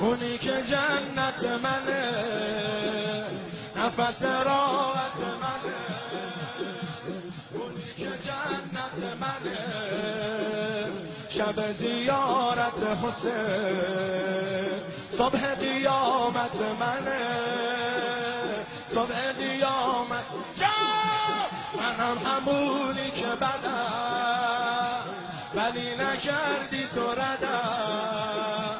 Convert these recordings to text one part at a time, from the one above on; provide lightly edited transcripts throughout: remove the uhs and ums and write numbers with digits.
اونی که جنت منه، نفس راحت منه، اونی که جنت منه، شب زیارت حسین، صبح قیامت منه، صبح قیامت. منم همونی که بدم ولی نکردی تو ردم،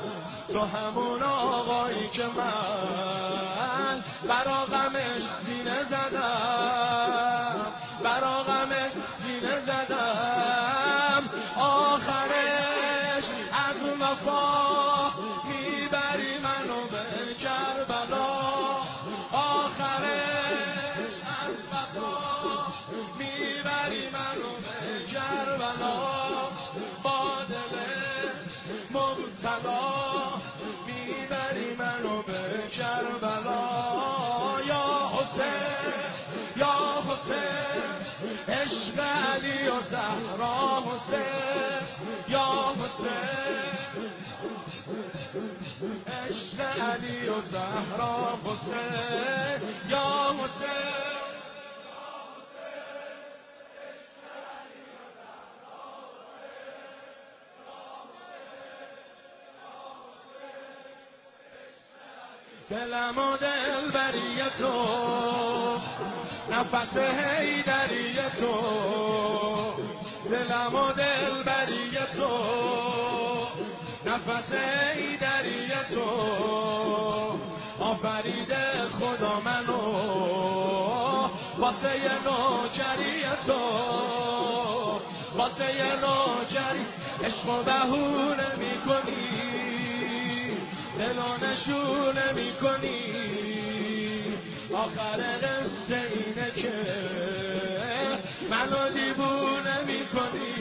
تو همون آقایی که من برا غمش سینه زدم، برا غمش سینه زدم. آخرش از وفا میبری منو به کربلا، آخرش از وفا میبری منو به کربلا. با دل مبتلا میبری منو به کربلا. یا حسین یا حسین، عشق علی و زهرا حسین، یا حسین، عشق علی و زهرا حسین، یا حسین. دلم و دلبری تو، نفس حیدری تو، دلم و دلبری تو، نفس حیدری تو. آفرید خدا منو واسه نوکری تو، واسه نوکری. عشق و بهونه میکنی، دلو نشونه میکنی. آخر قصه اینه که منو دیوونه میکنی،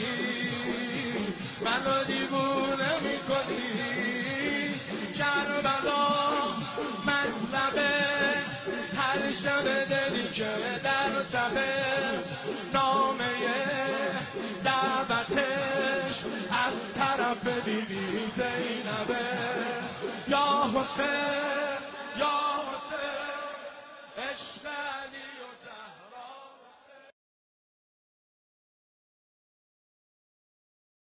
منو دیوونه میکنی. کربلا مطلبه هر شب دلی که در تبه، نامه دعوتش از طرف بیبی زینبه. یا حسین یا حسین، عشق علی و زهرا.